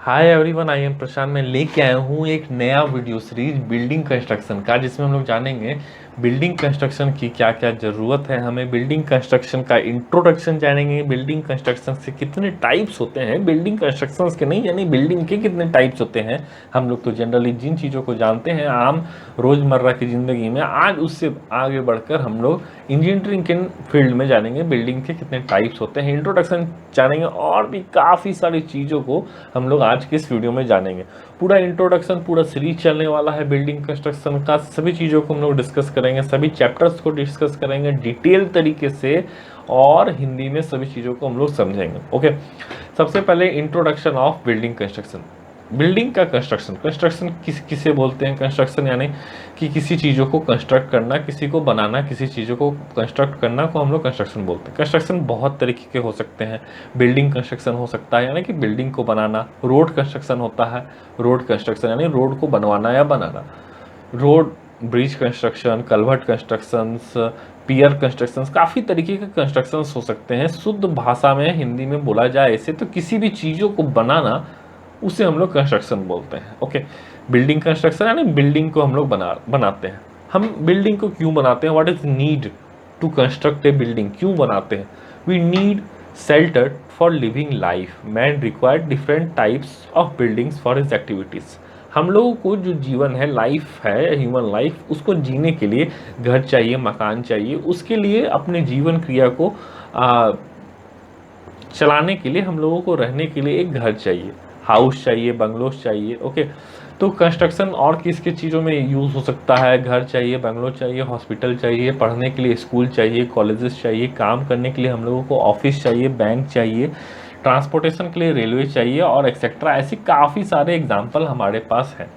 Hi everyone, I am प्रशांत। मैं लेके आया हूँ एक नया वीडियो सीरीज बिल्डिंग कंस्ट्रक्शन का, जिसमें हम लोग जानेंगे बिल्डिंग कंस्ट्रक्शन की क्या क्या ज़रूरत है हमें, बिल्डिंग कंस्ट्रक्शन का इंट्रोडक्शन जानेंगे, बिल्डिंग कंस्ट्रक्शन से कितने टाइप्स होते हैं, बिल्डिंग कंस्ट्रक्शन के नहीं यानी बिल्डिंग के कितने टाइप्स होते हैं। हम लोग तो जनरली जिन चीज़ों को जानते हैं आम रोज़मर्रा की ज़िंदगी में, आज उससे आगे बढ़कर हम लोग इंजीनियरिंग के फील्ड में जानेंगे बिल्डिंग के कितने टाइप्स होते हैं, इंट्रोडक्शन जानेंगे और भी काफ़ी सारी चीज़ों को हम लोग आज के इस वीडियो में जानेंगे। पूरा इंट्रोडक्शन, पूरा सीरीज चलने वाला है बिल्डिंग कंस्ट्रक्शन का। सभी चीज़ों को हम लोग डिस्कस करेंगे, सभी चैप्टर्स को डिस्कस करेंगे डिटेल तरीके से और हिंदी में सभी चीज़ों को हम लोग समझेंगे। ओके, सबसे पहले introduction of building construction. Building का कंस्ट्रक्शन, कंस्ट्रक्शन किसे बोलते हैं? कंस्ट्रक्शन यानी कि किसी चीज़ों को कंस्ट्रक्ट करना, किसी को बनाना, किसी चीज़ों को कंस्ट्रक्ट करना को हम लोग कंस्ट्रक्शन बोलते हैं। कंस्ट्रक्शन बहुत तरीके के हो सकते हैं। बिल्डिंग कंस्ट्रक्शन हो सकता है यानी कि बिल्डिंग को बनाना। रोड कंस्ट्रक्शन होता है, रोड कंस्ट्रक्शन यानी रोड को बनवाना या बनाना। Road, bridge construction, culvert constructions, pier constructions, काफ़ी तरीके के कंस्ट्रक्शंस हो सकते हैं। शुद्ध भाषा में हिंदी में बोला जाए ऐसे तो किसी भी चीज़ों को बनाना, उसे हम लोग कंस्ट्रक्शन बोलते हैं। ओके, बिल्डिंग कंस्ट्रक्शन यानी बिल्डिंग को हम लोग बनाते हैं। हम बिल्डिंग को क्यों बनाते हैं? What is need to construct a building? क्यों बनाते हैं? We need shelter for living life. Man require different types of buildings for his activities. हम लोगों को जो जीवन है, लाइफ है, ह्यूमन लाइफ, उसको जीने के लिए घर चाहिए, मकान चाहिए। उसके लिए अपने जीवन क्रिया को चलाने के लिए हम लोगों को रहने के लिए एक घर चाहिए, हाउस चाहिए, बंगलोस चाहिए। ओके, तो कंस्ट्रक्शन और किस किस चीज़ों में यूज़ हो सकता है? घर चाहिए, बंगलो चाहिए, हॉस्पिटल चाहिए, पढ़ने के लिए स्कूल चाहिए, कॉलेजेस चाहिए, काम करने के लिए हम लोगों को ऑफिस चाहिए, बैंक चाहिए, ट्रांसपोर्टेशन के लिए रेलवे चाहिए और एक्सेट्रा। ऐसी काफ़ी सारे एग्जाम्पल हमारे पास हैं।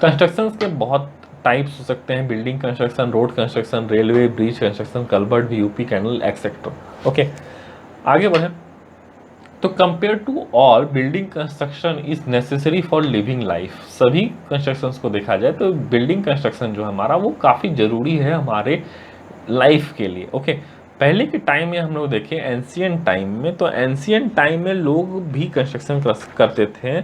कंस्ट्रक्शन के बहुत टाइप्स हो सकते हैं। Building construction, road construction, railway, bridge construction, culvert, VUP, canal, etcetera. Okay, आगे बढ़ें तो compare to all building construction is necessary for living life. सभी कंस्ट्रक्शंस को देखा जाए तो बिल्डिंग कंस्ट्रक्शन जो हमारा वो काफ़ी ज़रूरी है हमारे लाइफ के लिए। ओके, पहले के टाइम में हम लोग देखें एंशियंट टाइम में, तो एंशियंट टाइम में लोग भी कंस्ट्रक्शन करते थे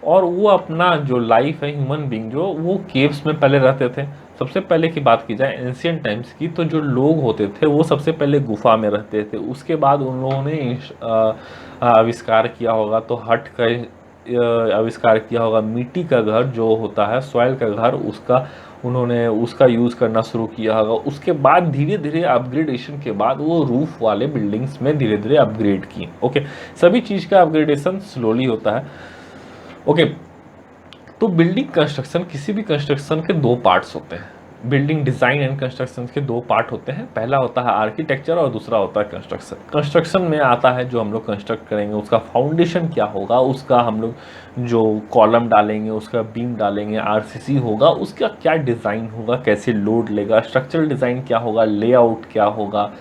और वो अपना जो लाइफ है, ह्यूमन बींग जो, वो केव्स में पहले रहते थे। सबसे पहले की बात की जाए एंशियंट टाइम्स की, तो जो लोग होते थे वो सबसे पहले गुफा में रहते थे। उसके बाद उन लोगों ने आविष्कार किया होगा तो हट का आविष्कार किया होगा। मिट्टी का घर जो होता है, सॉइल का घर, उसका उन्होंने उसका यूज़ करना शुरू किया होगा। उसके बाद धीरे धीरे अपग्रेडेशन के बाद वो रूफ वाले बिल्डिंग्स में धीरे धीरे अपग्रेड किए। ओके, सभी चीज़ का अपग्रेडेशन स्लोली होता है। ओके, तो बिल्डिंग कंस्ट्रक्शन, किसी भी कंस्ट्रक्शन के दो पार्ट्स होते हैं। बिल्डिंग डिज़ाइन एंड कंस्ट्रक्शन के दो पार्ट होते हैं। पहला होता है आर्किटेक्चर और दूसरा होता है कंस्ट्रक्शन। कंस्ट्रक्शन में आता है जो हम लोग कंस्ट्रक्ट करेंगे, उसका फाउंडेशन क्या होगा, उसका हम लोग जो कॉलम डालेंगे, उसका बीम डालेंगे, आरसीसी होगा, उसका क्या डिज़ाइन होगा, कैसे लोड लेगा, स्ट्रक्चरल डिज़ाइन क्या होगा, लेआउट क्या होगा,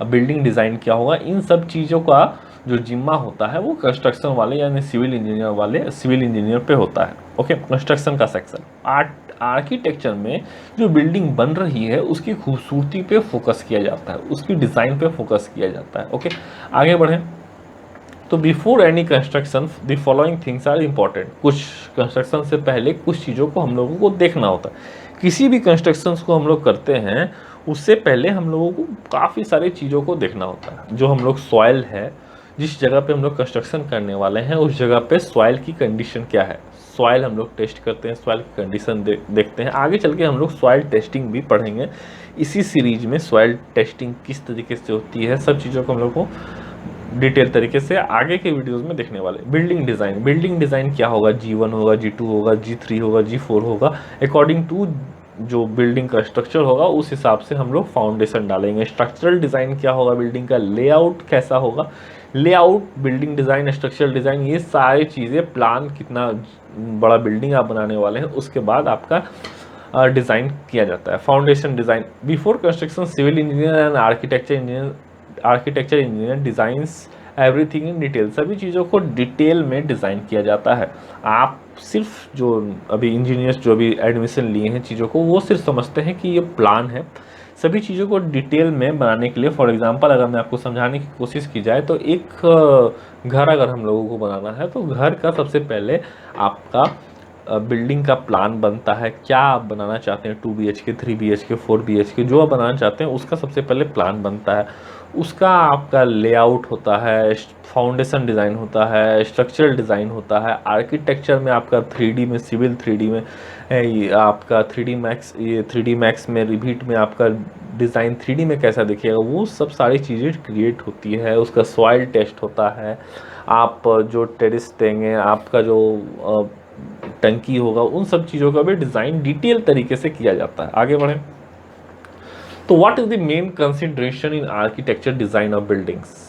बिल्डिंग डिज़ाइन क्या होगा। इन सब चीज़ों का जो जिम्मा होता है वो कंस्ट्रक्शन वाले यानी सिविल इंजीनियर पे होता है। ओके, कंस्ट्रक्शन का सेक्शन। आर्किटेक्चर में जो बिल्डिंग बन रही है उसकी खूबसूरती पे फोकस किया जाता है, उसकी डिज़ाइन पे फोकस किया जाता है। ओके, आगे बढ़ें तो before any construction the following things are important. कुछ कंस्ट्रक्शन से पहले कुछ चीज़ों को हम लोगों को देखना होता है। किसी भी कंस्ट्रक्शंस को हम लोग करते हैं उससे पहले हम लोगों को काफ़ी सारी चीज़ों को देखना होता है। जो हम लोग सॉइल है, जिस जगह पे हम लोग कंस्ट्रक्शन करने वाले हैं, उस जगह पे सॉइल की कंडीशन क्या है, सॉइल हम लोग टेस्ट करते हैं, सॉइल की कंडीशन देखते हैं। आगे चल के हम लोग सॉइल टेस्टिंग भी पढ़ेंगे इसी सीरीज में। सॉइल टेस्टिंग किस तरीके से होती है, सब चीज़ों को हम लोग को डिटेल तरीके से आगे के वीडियोस में देखने वाले। बिल्डिंग डिज़ाइन, बिल्डिंग डिज़ाइन क्या होगा? G1 होगा, G2 होगा, G3 होगा, G4 होगा। अकॉर्डिंग टू जो बिल्डिंग का स्ट्रक्चर होगा उस हिसाब से हम लोग फाउंडेशन डालेंगे। स्ट्रक्चरल डिज़ाइन क्या होगा? बिल्डिंग का लेआउट कैसा होगा? Layout, building design, structural design, ये सारी चीज़ें, प्लान, कितना बड़ा बिल्डिंग आप बनाने वाले हैं, उसके बाद आपका डिज़ाइन किया जाता है। Foundation design, before construction civil engineer and architecture engineer designs everything in detail. सभी चीज़ों को डिटेल में डिज़ाइन किया जाता है। आप सिर्फ जो अभी इंजीनियर्स जो अभी एडमिशन लिए हैं चीज़ों को, वो सिर्फ समझते हैं कि ये प्लान है, सभी चीज़ों को डिटेल में बनाने के लिए, फॉर एग्जांपल अगर मैं आपको समझाने की कोशिश की जाए तो एक घर अगर हम लोगों को बनाना है तो घर का सबसे पहले आपका बिल्डिंग का प्लान बनता है, क्या आप बनाना चाहते हैं, 2 BHK 3 BHK 4 BHK जो आप बनाना चाहते हैं उसका सबसे पहले प्लान बनता है। उसका आपका लेआउट होता है, फाउंडेशन डिज़ाइन होता है, स्ट्रक्चरल डिज़ाइन होता है, आर्किटेक्चर में आपका 3D में, सिविल 3D में, ये आपका 3D मैक्स, ये 3D मैक्स में, रिवीट में आपका डिज़ाइन 3D में कैसा दिखेगा, वो सब सारी चीज़ें क्रिएट होती है। उसका सॉइल टेस्ट होता है, आप जो टेरेस देंगे, आपका जो टंकी होगा, उन सब चीज़ों का भी डिज़ाइन डिटेल तरीके से किया जाता है। आगे बढ़ें तो what is the main consideration in architecture design of buildings.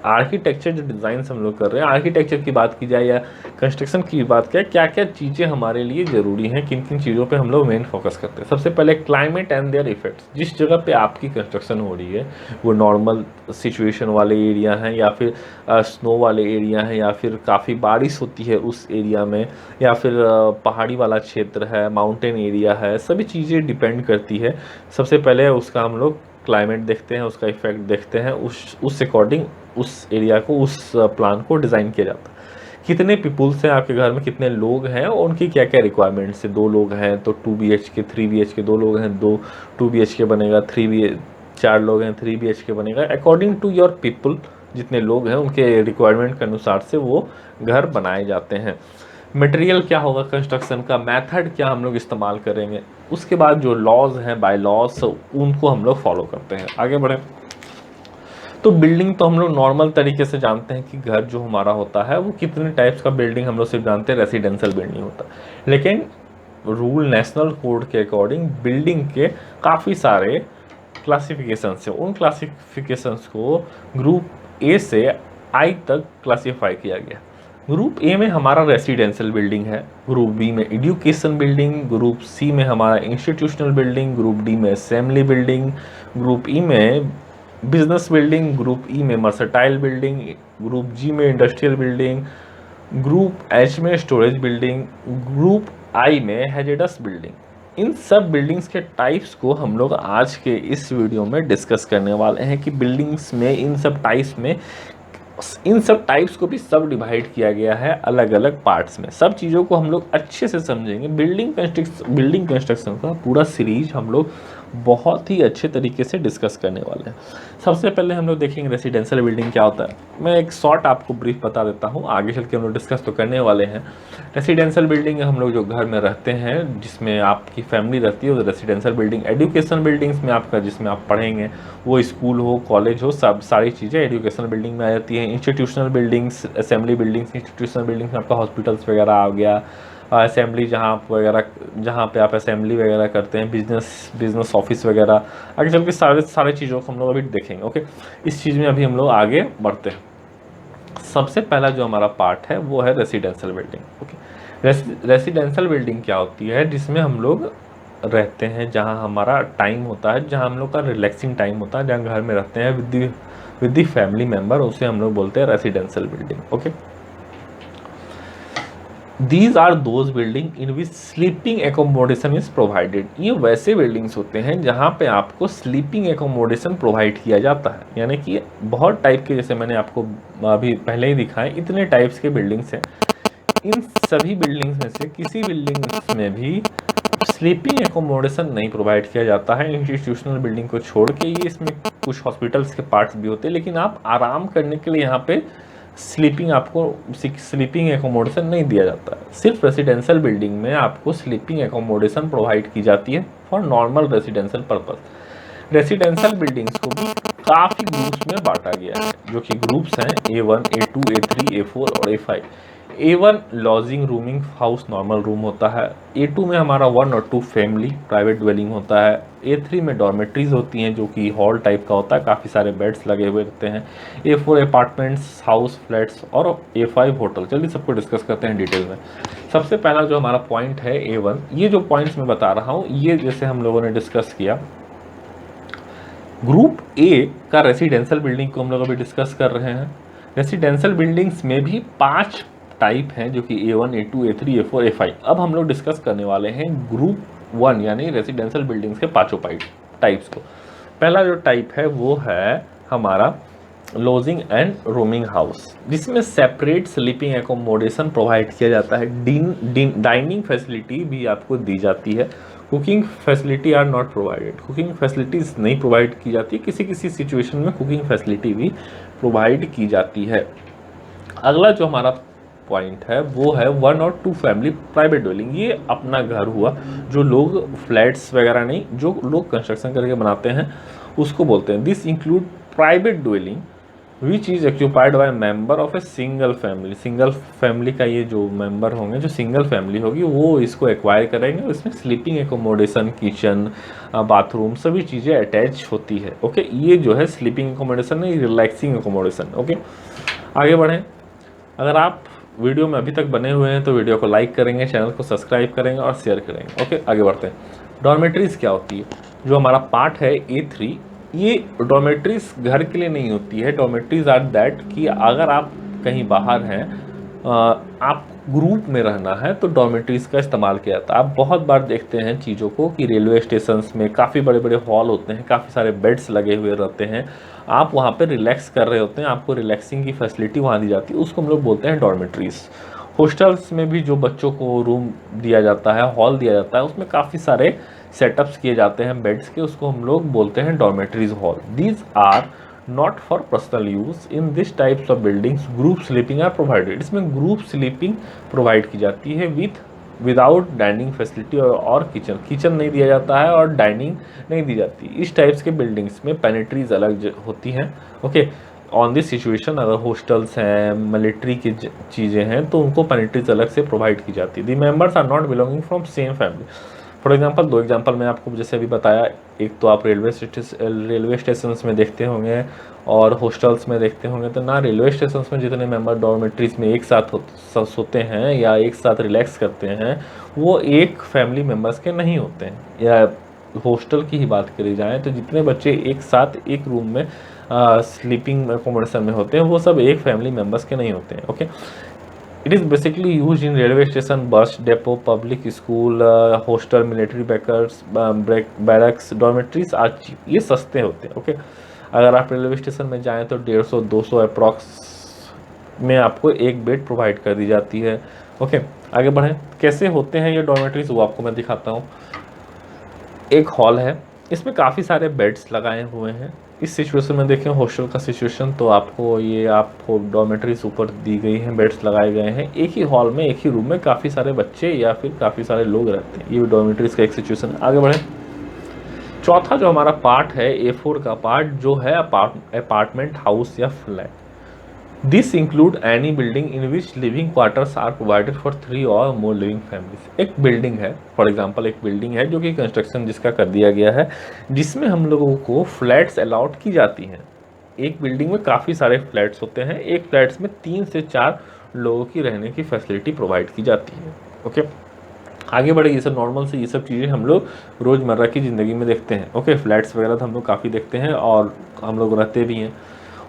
Architecture जो डिज़ाइन हम लोग कर रहे हैं, आर्किटेक्चर की बात की जाए या कंस्ट्रक्शन की बात की, क्या क्या चीज़ें हमारे लिए ज़रूरी हैं, किन किन चीज़ों पे हम लोग मेन फोकस करते हैं। सबसे पहले क्लाइमेट एंड देयर इफेक्ट्स। जिस जगह पे आपकी कंस्ट्रक्शन हो रही है वो नॉर्मल सिचुएशन वाले एरिया हैं या फिर स्नो वाले एरिया हैं या फिर काफ़ी बारिश होती है उस एरिया में, या फिर पहाड़ी वाला क्षेत्र है, माउंटेन एरिया है, सभी चीज़ें डिपेंड करती है। सबसे पहले उसका हम लोग क्लाइमेट देखते हैं, उसका इफेक्ट देखते हैं, उस अकॉर्डिंग उस एरिया को, उस प्लान को डिज़ाइन किया जाता है। कितने पीपुल्स हैं आपके घर में, कितने लोग हैं और उनकी क्या क्या रिक्वायरमेंट्स है। 2 लोग हैं तो 2 BHK 3 BHK, 2 लोग हैं 2 BHK बनेगा, 4 लोग हैं 3 BHK बनेगा। अकॉर्डिंग टू योर पीपल, जितने लोग हैं उनके रिक्वायरमेंट के अनुसार से वो घर बनाए जाते हैं। मटेरियल क्या होगा कंस्ट्रक्शन का, मेथड क्या हम लोग इस्तेमाल करेंगे, उसके बाद जो लॉज हैं, बाय लॉज, उनको हम लोग फॉलो करते हैं। आगे बढ़ें तो बिल्डिंग तो हम लोग नॉर्मल तरीके से जानते हैं कि घर जो हमारा होता है वो कितने टाइप्स का बिल्डिंग हम लोग सिर्फ जानते हैं, रेसिडेंशियल बिल्डिंग होता है। लेकिन रूल नेशनल कोड के अकॉर्डिंग बिल्डिंग के काफ़ी सारे क्लासिफिकेशंस हैं। उन क्लासिफिकेशंस को ग्रुप ए से आई तक क्लासीफाई किया गया। ग्रुप ए में हमारा रेसिडेंशियल बिल्डिंग है, ग्रुप बी में एजुकेशन बिल्डिंग, ग्रुप सी में हमारा इंस्टीट्यूशनल बिल्डिंग, ग्रुप डी में असेंबली बिल्डिंग, ग्रुप ई में बिजनेस बिल्डिंग, ग्रुप ई में मर्सटाइल बिल्डिंग, ग्रुप जी में इंडस्ट्रियल बिल्डिंग, ग्रुप एच में स्टोरेज बिल्डिंग, ग्रुप आई में हैजार्डस बिल्डिंग। इन सब बिल्डिंग्स के टाइप्स को हम लोग आज के इस वीडियो में डिस्कस करने वाले हैं कि बिल्डिंग्स में इन सब टाइप्स को भी सब डिवाइड किया गया है अलग अलग पार्ट्स में। सब चीज़ों को हम लोग अच्छे से समझेंगे। बिल्डिंग कंस्ट्रक्शन का पूरा सीरीज हम लोग बहुत ही अच्छे तरीके से डिस्कस करने वाले हैं। सबसे पहले हम लोग देखेंगे रेसिडेंशियल बिल्डिंग क्या होता है। मैं एक शॉर्ट आपको ब्रीफ बता देता हूँ, आगे चल के हम लोग डिस्कस तो करने वाले हैं। रेसिडेंशियल बिल्डिंग हम लोग जो घर में रहते हैं, जिसमें आपकी फैमिली रहती है, वो रेसिडेंशियल बिल्डिंग। एजुकेशन बिल्डिंग्स में आपका, जिसमें आप पढ़ेंगे, वो स्कूल हो, कॉलेज हो, सब सारी चीज़ें एजुकेशनल बिल्डिंग में आ जाती हैं। Institutional buildings, assembly buildings, institutional buildings में आपका हॉस्पिटल्स वगैरह आ गया, असेंबली जहाँ पे आप असेंबली वगैरह करते हैं, बिजनेस ऑफिस वगैरह, आगे चल के सारे चीज़ों को हम लोग अभी देखेंगे। ओके, इस चीज़ में अभी हम लोग आगे बढ़ते हैं। सबसे पहला जो हमारा पार्ट है वो है residential building. Okay, residential building क्या होती है, जिसमें हम लोग रहते हैं, जहाँ हमारा टाइम होता है, जहाँ हम लोग का रिलैक्सिंग टाइम होता है, जहाँ घर में रहते हैं विद द फैमिली मेम्बर, उसे हम लोग बोलते हैं residential building. Okay, These are those building in which sleeping accommodation is provided। ये वैसे बिल्डिंग्स होते हैं जहाँ पे आपको स्लीपिंग एकोमोडेशन प्रोवाइड किया जाता है। यानी कि बहुत टाइप के, जैसे मैंने आपको अभी पहले ही दिखाए, इतने टाइप्स के बिल्डिंग्स हैं। इन सभी बिल्डिंग्स में से किसी बिल्डिंग्स में भी स्लीपिंग एकोमोडेशन नहीं प्रोवाइड किया जाता है, इंस्टीट्यूशनल बिल्डिंग को छोड़ के। ये इसमें कुछ हॉस्पिटल्स के पार्ट्स भी होते हैं, लेकिन आप आराम करने के लिए यहाँ पे स्लीपिंग एकोमोडेशन नहीं दिया जाता है। सिर्फ रेसिडेंशियल बिल्डिंग में आपको स्लीपिंग एकोमोडेशन प्रोवाइड की जाती है for normal residential purpose. Residential buildings को भी काफ़ी ग्रुप्स में बांटा गया है, जो कि ग्रुप्स हैं A1, A2, A3, A4 और A5। A1 lodging rooming house normal room होता है। A2 में हमारा 1 और 2 फैमिली प्राइवेट ड्वेलिंग होता है। A3 में डॉर्मेट्रीज होती हैं, जो कि हॉल टाइप का होता है, काफ़ी सारे बेड्स लगे हुए रहते हैं। A4 अपार्टमेंट्स, हाउस, फ्लैट्स और A5 होटल। चलिए सबको डिस्कस करते हैं डिटेल में। सबसे पहला जो हमारा पॉइंट है A1, ये जो पॉइंट्स मैं बता रहा हूँ, ये जैसे हम लोगों ने डिस्कस किया, ग्रुप ए का रेसिडेंशियल बिल्डिंग को हम लोग अभी डिस्कस कर रहे हैं। रेसिडेंशियल बिल्डिंग्स में भी 5 टाइप हैं, जो कि A1, A2, A3, A4, A5। अब हम लोग डिस्कस करने वाले हैं ग्रुप 1 यानी रेसिडेंशियल बिल्डिंग्स के पांचों टाइप्स को। पहला जो टाइप है वो है हमारा लॉजिंग एंड रूमिंग हाउस, जिसमें सेपरेट स्लीपिंग एकोमोडेशन प्रोवाइड किया जाता है। डाइनिंग फैसिलिटी भी आपको दी जाती है। Cooking facility are not provided, cooking facilities नहीं प्रोवाइड की जाती, किसी किसी सिचुएशन में कुकिंग फैसिलिटी भी प्रोवाइड की जाती है। अगला जो हमारा पॉइंट है वो है 1 और 2 फैमिली प्राइवेट ड्वेलिंग। ये अपना घर हुआ, जो लोग फ्लैट्स वगैरह नहीं, जो लोग कंस्ट्रक्शन करके बनाते हैं उसको बोलते हैं। This include private dwelling which is occupied by member of a single family. Single family का ये जो मेंबर होंगे, जो सिंगल फैमिली होगी, वो इसको एक्वायर करेंगे। इसमें स्लीपिंग एकोमोडेशन, किचन, बाथरूम सभी चीज़ें अटैच होती है। ओके, ये जो है स्लीपिंग एकोमोडेशन है, रिलैक्सिंग एकोमोडेशन। ओके, आगे बढ़ें। अगर आप वीडियो में अभी तक बने हुए हैं तो वीडियो को लाइक करेंगे, चैनल को सब्सक्राइब करेंगे और शेयर करेंगे। ओके, आगे बढ़ते हैं। डॉर्मेट्रीज क्या होती है? जो हमारा पार्ट है A3, ये डॉर्मेट्रीज घर के लिए नहीं होती है। डॉर्मेट्रीज आर दैट कि अगर आप कहीं बाहर हैं, आप ग्रुप में रहना है तो डॉर्मेट्रीज का इस्तेमाल किया जाता है। आप बहुत बार देखते हैं चीज़ों को कि रेलवे स्टेशंस में काफ़ी बड़े बड़े हॉल होते हैं, काफ़ी सारे बेड्स लगे हुए रहते हैं, आप वहाँ पे रिलैक्स कर रहे होते हैं, आपको रिलैक्सिंग की फैसिलिटी वहाँ दी जाती है, उसको हम लोग बोलते हैं डॉर्मेट्रीज। हॉस्टल्स में भी जो बच्चों को रूम दिया जाता है, हॉल दिया जाता है, उसमें काफ़ी सारे सेटअप्स किए जाते हैं बेड्स के, उसको हम लोग बोलते हैं dormitories hall. These are not for personal use. In this types of buildings group sleeping are provided. इसमें ग्रुप स्लीपिंग प्रोवाइड की जाती है विदाउट डाइनिंग फैसिलिटी और किचन नहीं दिया जाता है और डाइनिंग नहीं दी जाती। इस टाइप्स के बिल्डिंग्स में पेनिट्रीज अलग होती हैं। ओके, ऑन दिस सिचुएशन अगर हॉस्टल्स हैं, मिलिट्री की चीज़ें हैं, तो उनको पेनिट्रीज अलग से प्रोवाइड की जाती है। The members are not belonging from same family. For example, 2 example मैं आपको जैसे अभी बताया, एक तो आप रेलवे स्टेशन में देखते होंगे और हॉस्टल्स में देखते होंगे, तो ना रेलवे स्टेशन में जितने मेंबर डॉर्मेट्रीज में एक साथ सोते हैं या एक साथ रिलैक्स करते हैं, वो एक फैमिली मेम्बर्स के नहीं होते हैं। या हॉस्टल की ही बात करी जाए तो जितने बच्चे एक साथ एक रूम में स्लीपिंग एकोमोडेशन में होते हैं, वो सब एक फैमिली मेम्बर्स के नहीं होते हैं। Okay, it is basically use in railway station, bus depot, public school, hostel, military barracks. Dormitories are cheap, ये सस्ते होते हैं। ओके, अगर आप रेलवे स्टेशन में जाएं तो 150-200 अप्रॉक्स में आपको एक बेड प्रोवाइड कर दी जाती है। ओके, आगे बढ़ें। कैसे होते हैं ये डॉर्मेट्रीज, वो आपको मैं दिखाता हूँ। एक हॉल है, इसमें काफ़ी सारे बेड्स लगाए हुए हैं। इस सिचुएशन में देखें हॉस्टल का सिचुएशन, तो आपको डॉर्मेट्रीज ऊपर दी गई हैं, बेड्स लगाए गए हैं। एक ही हॉल में, एक ही रूम में काफ़ी सारे बच्चे या फिर काफ़ी सारे लोग रहते हैं। ये डॉर्मेट्रीज का एक सिचुएशन। आगे बढ़ें। चौथा जो हमारा पार्ट है, A4 का पार्ट, जो है अपार्टमेंट हाउस या flat. This include any building in which living quarters are provided for 3 और मोर लिविंग फैमिलीज। एक बिल्डिंग है, फॉर एग्जांपल एक बिल्डिंग है जो कि कंस्ट्रक्शन जिसका कर दिया गया है, जिसमें हम लोगों को फ्लैट्स अलाउड की जाती हैं। एक बिल्डिंग में काफ़ी सारे फ्लैट्स होते हैं, एक फ्लैट्स में 3 से 4 लोगों की रहने की फैसिलिटी प्रोवाइड की जाती है। ओके, आगे बढ़े। ये सब नॉर्मल से ये सब चीज़ें हम लोग रोज़मर्रा की ज़िंदगी में देखते हैं। ओके, फ्लैट्स वगैरह तो हम लोग काफ़ी देखते हैं और हम लोग रहते भी हैं।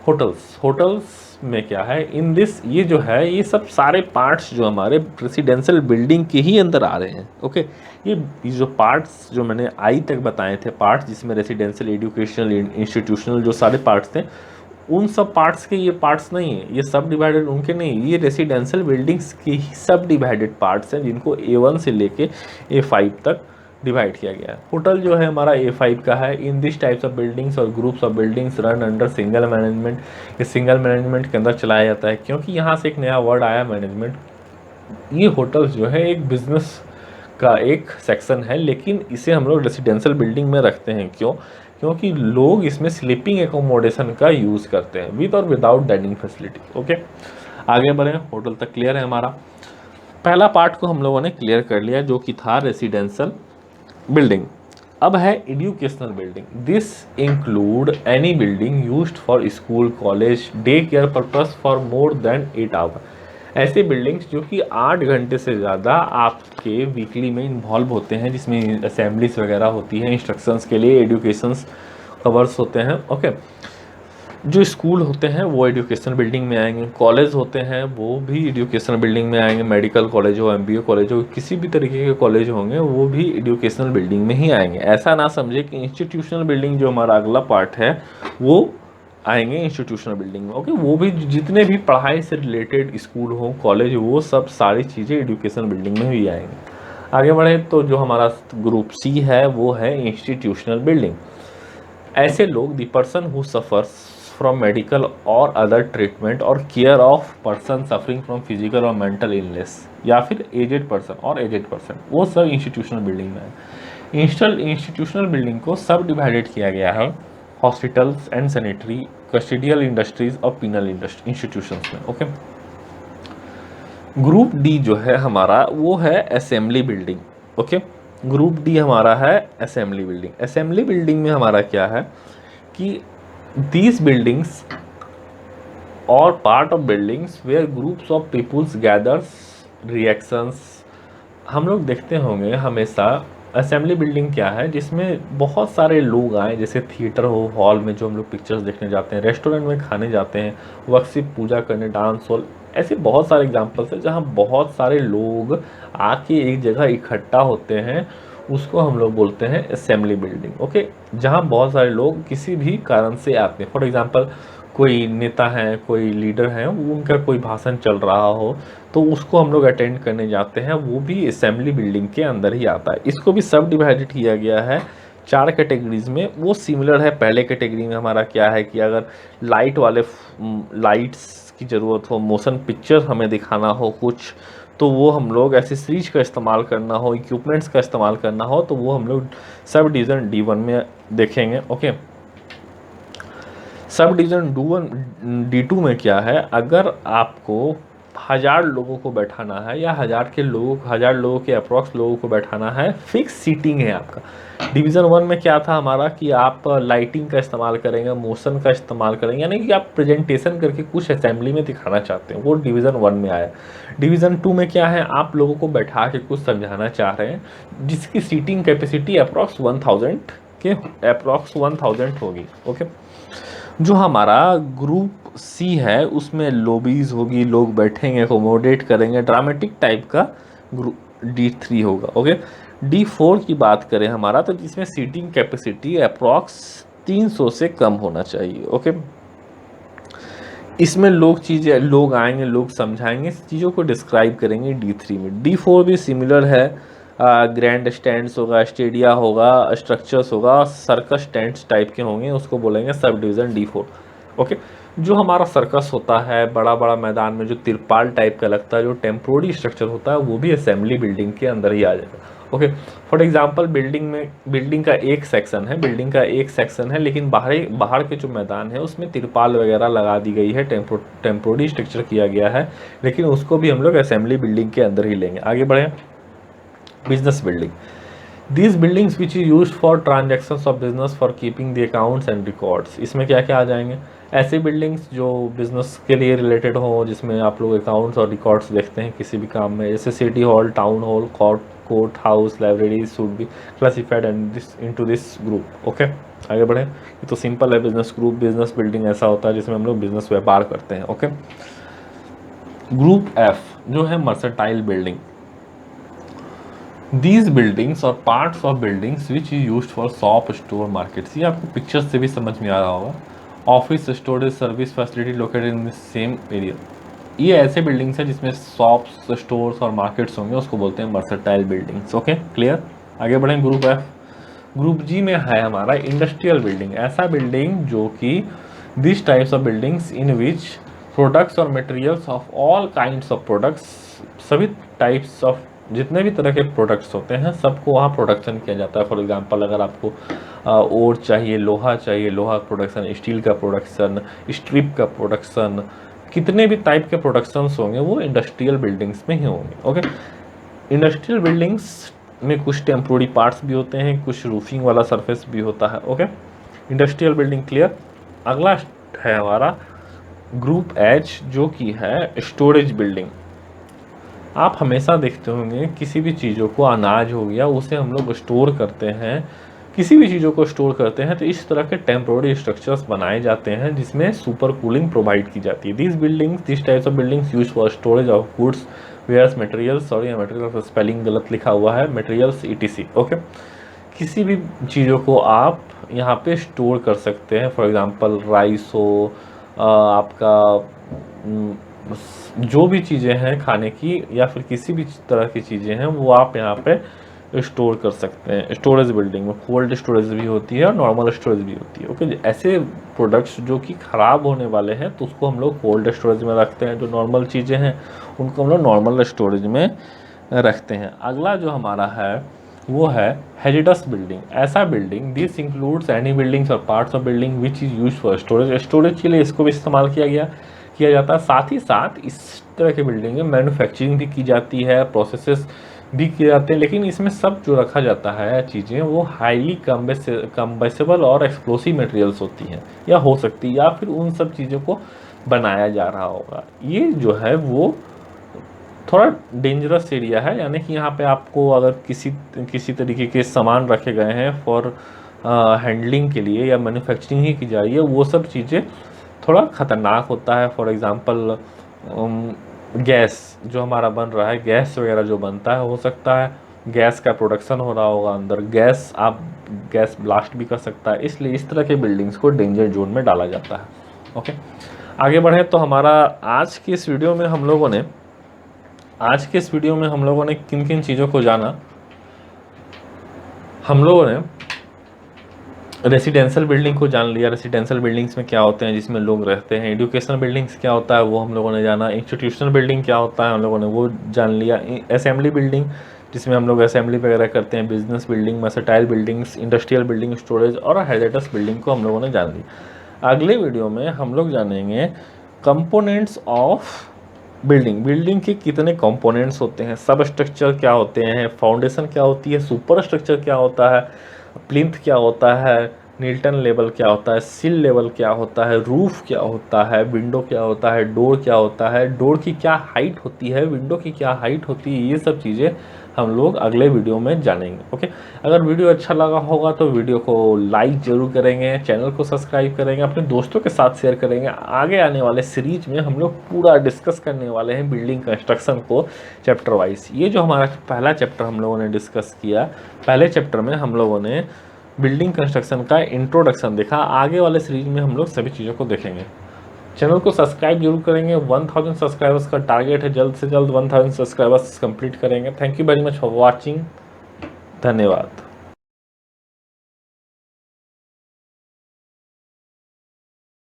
होटल्स में क्या है, इन दिस, ये जो है ये सब सारे पार्ट्स जो हमारे रेसिडेंशियल बिल्डिंग के ही अंदर आ रहे हैं। ओके, ये जो पार्ट्स जो मैंने आई तक बताए थे पार्ट्स, जिसमें रेसिडेंशियल, एजुकेशनल, इंस्टीट्यूशनल जो सारे पार्ट्स थे, उन सब पार्ट्स के ये पार्ट्स नहीं है, ये सब डिवाइडेड उनके नहीं, ये रेसिडेंशियल बिल्डिंग्स के ही सब डिवाइडेड पार्ट्स हैं, जिनको A1 से लेके A5 तक डिवाइड किया गया है। होटल जो है हमारा A5 का है। In this types of buildings और groups of buildings run under single management. ये सिंगल मैनेजमेंट के अंदर चलाया जाता है, क्योंकि यहाँ से एक नया वर्ड आया, मैनेजमेंट। ये होटल्स जो है एक बिजनेस का एक सेक्शन है, लेकिन इसे हम लोग रेसिडेंशियल बिल्डिंग में रखते हैं। क्यों? क्योंकि लोग इसमें स्लीपिंग एकोमोडेशन का यूज़ करते हैं, विद और विदाउट डाइनिंग फैसिलिटी। ओके, आगे बढ़ें। होटल तक क्लियर है हमारा। पहला पार्ट को हम लोगों ने क्लियर कर लिया, जो कि था रेसिडेंशियल बिल्डिंग। अब है educational building. This include any building used for school, college, day care purpose for more than 8 hour. ऐसे बिल्डिंग्स जो कि 8 घंटे से ज़्यादा आपके वीकली में इन्वॉल्व होते हैं, जिसमें असेंबलीज वगैरह होती हैं, इंस्ट्रक्शंस के लिए एजुकेशंस कवर्स होते हैं। ओके, जो स्कूल होते हैं वो एजुकेशन बिल्डिंग में आएंगे, कॉलेज होते हैं वो भी एजुकेशन बिल्डिंग में आएंगे, मेडिकल कॉलेज हो, एमबीए कॉलेज हो, किसी भी तरीके के कॉलेज होंगे वो भी एजुकेशनल बिल्डिंग में ही आएंगे। ऐसा ना समझे कि इंस्टीट्यूशनल बिल्डिंग जो हमारा अगला पार्ट है वो आएंगे इंस्टीट्यूशनल बिल्डिंग में। ओके, वो भी जितने भी पढ़ाई से रिलेटेड स्कूल हो, कॉलेज, वो सब सारी चीज़ें एजुकेशन बिल्डिंग में ही आएंगे। आगे बढ़े तो जो हमारा ग्रुप सी है वो है इंस्टीट्यूशनल बिल्डिंग। ऐसे लोग, the person who suffers from medical और अदर ट्रीटमेंट और care of person suffering from physical और मेंटल इलनेस, या फिर एजेड पर्सन और एजेड पर्सन, वो सब इंस्टीट्यूशनल बिल्डिंग में है। इंस्टीट्यूशनल बिल्डिंग को सब डिवाइडेड किया गया है hospitals and sanitary, custodial industries और पिनल इंस्टीट्यूशंस में। ओके, ग्रुप डी जो है हमारा वो है assembly building. Okay, group D हमारा है असेंबली बिल्डिंग। असेंबली बिल्डिंग में हमारा क्या है कि दीज बिल्डिंग्स और part of buildings where groups of peoples gathers reactions. हम लोग देखते होंगे हमेशा असेंबली बिल्डिंग क्या है, जिसमें बहुत सारे लोग आए, जैसे थिएटर हो, हॉल में जो हम लोग पिक्चर्स देखने जाते हैं, रेस्टोरेंट में खाने जाते हैं, वर्कशिप पूजा करने, डांस हॉल, ऐसे बहुत सारे एग्जांपल्स हैं जहाँ बहुत सारे लोग आके एक जगह इकट्ठा होते हैं, उसको हम लोग बोलते हैं असेंबली बिल्डिंग। ओके, जहाँ बहुत सारे लोग किसी भी कारण से आते हैं, फॉर एग्जांपल कोई नेता हैं, कोई लीडर हैं, उनका कोई भाषण चल रहा हो तो उसको हम लोग अटेंड करने जाते हैं, वो भी असेंबली बिल्डिंग के अंदर ही आता है। इसको भी सब डिवाइडेड किया गया है 4 कैटेगरीज में। वो सिमिलर है, पहले कैटेगरी में हमारा क्या है कि अगर लाइट वाले लाइट्स की ज़रूरत हो, मोशन पिक्चर हमें दिखाना हो कुछ, तो वो हम लोग एसेसरीज का इस्तेमाल करना हो, इक्विपमेंट्स का इस्तेमाल करना हो, तो वो हम लोग सब डिवीज़न D1 में देखेंगे। ओके, सब डिवीज़न D2 में क्या है, अगर आपको 1000 लोगों को बैठाना है या 1000 लोगों के अप्रॉक्स लोगों को बैठाना है, फिक्स सीटिंग है आपका। डिवीज़न 1 में क्या था हमारा कि आप लाइटिंग का इस्तेमाल करेंगे, मोशन का इस्तेमाल करेंगे, यानी कि आप प्रेजेंटेशन करके कुछ असेंबली में दिखाना चाहते हैं, वो डिवीज़न 1 में आया। डिवीज़न 2 में क्या है, आप लोगों को बैठा के कुछ समझाना चाह रहे हैं, जिसकी सीटिंग कैपेसिटी अप्रॉक्स 1000 होगी। ओके, जो हमारा ग्रुप सी है उसमें लॉबीज होगी, लोग बैठेंगे, अकोमोडेट करेंगे, ड्रामेटिक टाइप का ग्रुप D3 होगा। ओके, D4 की बात करें हमारा, तो जिसमें सीटिंग कैपेसिटी अप्रॉक्स 300 से कम होना चाहिए। ओके, इसमें लोग आएंगे, लोग समझाएंगे, चीज़ों को डिस्क्राइब करेंगे D3 में। D4 भी सिमिलर है, ग्रैंड स्टैंड्स होगा, स्टेडिया होगा, स्ट्रक्चर्स होगा, सर्कस टेंट्स टाइप के होंगे, उसको बोलेंगे सब डिवीज़न D4। ओके, जो हमारा सर्कस होता है बड़ा बड़ा मैदान में जो तिरपाल टाइप का लगता है, जो टेम्पोररी स्ट्रक्चर होता है, वो भी असेंबली बिल्डिंग के अंदर ही आ जाएगा। ओके, फॉर एग्जांपल बिल्डिंग का एक सेक्शन है, लेकिन बाहर के जो मैदान है उसमें तिरपाल वगैरह लगा दी गई है, टेम्पोररी स्ट्रक्चर किया गया है, लेकिन उसको भी हम लोग असेंबली बिल्डिंग के अंदर ही लेंगे। आगे बढ़ें, business building. These buildings which is used for transactions of business for keeping the accounts and records। इसमें क्या क्या आ जाएंगे, ऐसे बिल्डिंग्स जो बिजनेस के लिए रिलेटेड हो, जिसमें आप लोग अकाउंट्स और रिकॉर्ड्स देखते हैं किसी भी काम में, जैसे city hall, town hall, court house, library should be classified into this group. Okay, आगे बढ़े। ये तो सिंपल है, बिजनेस बिल्डिंग ऐसा होता है जिसमें हम लोग बिजनेस व्यापार करते हैं। ओके, ग्रुप F जो है मर्सेंटाइल बिल्डिंग। These buildings और parts of buildings which is used for shop, store, markets। ये आपको पिक्चर से भी समझ में आ रहा होगा। Office, storage, service facility located in the same area. ये ऐसे बिल्डिंग्स हैं जिसमें शॉप्स, स्टोर्स और मार्केट्स होंगे, उसको बोलते हैं मर्सेंटाइल बिल्डिंग्स। Okay, clear. आगे बढ़ें, ग्रुप F। ग्रुप G में है हमारा इंडस्ट्रियल बिल्डिंग। ऐसा बिल्डिंग जो कि this types of buildings in which products और materials of all kinds of products, सभी टाइप्स ऑफ जितने भी तरह के प्रोडक्ट्स होते हैं सबको वहाँ प्रोडक्शन किया जाता है। फॉर एग्जांपल अगर आपको ओर चाहिए, लोहा चाहिए, लोहा प्रोडक्शन, स्टील का प्रोडक्शन, स्ट्रिप का प्रोडक्शन, कितने भी टाइप के प्रोडक्शंस होंगे वो इंडस्ट्रियल बिल्डिंग्स में ही होंगे। ओके, इंडस्ट्रियल बिल्डिंग्स में कुछ टेम्पोररी पार्ट्स भी होते हैं, कुछ रूफिंग वाला सरफेस भी होता है। Okay, industrial building clear. अगला है हमारा ग्रुप H जो कि है स्टोरेज बिल्डिंग। आप हमेशा देखते होंगे किसी भी चीज़ों को, अनाज हो गया, उसे हम लोग स्टोर करते हैं किसी भी चीज़ों को स्टोर करते हैं तो इस तरह के टेम्पोररी स्ट्रक्चर्स बनाए जाते हैं जिसमें सुपर कूलिंग प्रोवाइड की जाती है। This types of buildings use for storage of goods, wares, materials, sorry material spelling गलत लिखा हुआ है, मटेरियल्स ईटीसी। ओके, किसी भी चीज़ों को आप यहाँ पे स्टोर कर सकते हैं। फॉर एग्जांपल राइस हो, आपका जो भी चीज़ें हैं खाने की या फिर किसी भी तरह की चीज़ें हैं वो आप यहाँ पे स्टोर कर सकते हैं। स्टोरेज बिल्डिंग में कोल्ड स्टोरेज भी होती है और नॉर्मल स्टोरेज भी होती है। ओके, ऐसे प्रोडक्ट्स जो कि ख़राब होने वाले हैं तो उसको हम लोग कोल्ड स्टोरेज में रखते हैं, जो नॉर्मल चीज़ें हैं उनको हम लोग नॉर्मल स्टोरेज में रखते हैं। अगला जो हमारा है वो है हैजिडस बिल्डिंग। ऐसा building, this includes any buildings और parts of building which is use for storage. Storage के लिए इसको भी इस्तेमाल किया जाता है। साथ ही साथ इस तरह की बिल्डिंग में मैन्युफैक्चरिंग भी की जाती है, प्रोसेसेस भी किए जाते हैं, लेकिन इसमें सब जो रखा जाता है चीज़ें वो हाईली कम्बेसेबल और एक्सप्लोसिव मटेरियल्स होती हैं या हो सकती है, या फिर उन सब चीज़ों को बनाया जा रहा होगा। ये जो है वो थोड़ा डेंजरस एरिया है, यानी कि यहाँ पे आपको अगर किसी तरीके के सामान रखे गए हैं फॉर हैंडलिंग के लिए या मैन्युफैक्चरिंग ही की जा रही है, वो सब चीज़ें थोड़ा ख़तरनाक होता है। फॉर एग्ज़ाम्पल गैस जो हमारा बन रहा है, गैस वगैरह जो बनता है, हो सकता है गैस का प्रोडक्शन हो रहा होगा अंदर, गैस ब्लास्ट भी कर सकता है, इसलिए इस तरह के बिल्डिंग्स को डेंजर जोन में डाला जाता है। ओके, आगे बढ़े तो हमारा आज की इस वीडियो में हम लोगों ने किन किन चीज़ों को जाना। हम लोगों ने रेसिडेंशियल बिल्डिंग को जान लिया, रेसिडेंशियल बिल्डिंग्स में क्या होते हैं जिसमें लोग रहते हैं। एजुकेशनल बिल्डिंग्स क्या होता है वो हम लोगों ने जाना। इंस्टीट्यूशनल बिल्डिंग क्या होता है हम लोगों ने वो जान लिया। असेंबली बिल्डिंग जिसमें हम लोग असेंबली वगैरह करते हैं। Business building, mercantile buildings, industrial building, storage और हैज़ार्डस बिल्डिंग को हम लोगों ने जान लिया। अगले वीडियो में हम लोग जानेंगे कंपोनेंट्स ऑफ बिल्डिंग के कितने कंपोनेंट्स होते हैं, सब स्ट्रक्चर क्या होते हैं, फाउंडेशन क्या होती है, सुपर स्ट्रक्चर क्या होता है, प्लिंथ क्या होता है, नील्टन लेवल क्या होता है, सिल लेवल क्या होता है, रूफ क्या होता है, विंडो क्या होता है, डोर क्या होता है, डोर की क्या हाइट होती है, विंडो की क्या हाइट होती है, ये सब चीज़ें हम लोग अगले वीडियो में जानेंगे। ओके, अगर वीडियो अच्छा लगा होगा तो वीडियो को लाइक जरूर करेंगे, चैनल को सब्सक्राइब करेंगे, अपने दोस्तों के साथ शेयर करेंगे। आगे आने वाले सीरीज में हम लोग पूरा डिस्कस करने वाले हैं बिल्डिंग कंस्ट्रक्शन को चैप्टर वाइज। ये जो हमारा पहला चैप्टर हम लोगों ने डिस्कस किया, पहले चैप्टर में हम लोगों ने बिल्डिंग कंस्ट्रक्शन का इंट्रोडक्शन देखा। आगे वाले सीरीज में हम लोग सभी चीज़ों को देखेंगे। चैनल को सब्सक्राइब जरूर करेंगे। 1000 सब्सक्राइबर्स का टारगेट है, जल्द से जल्द 1000 सब्सक्राइबर्स कंप्लीट करेंगे। Thank you very much for watching. धन्यवाद।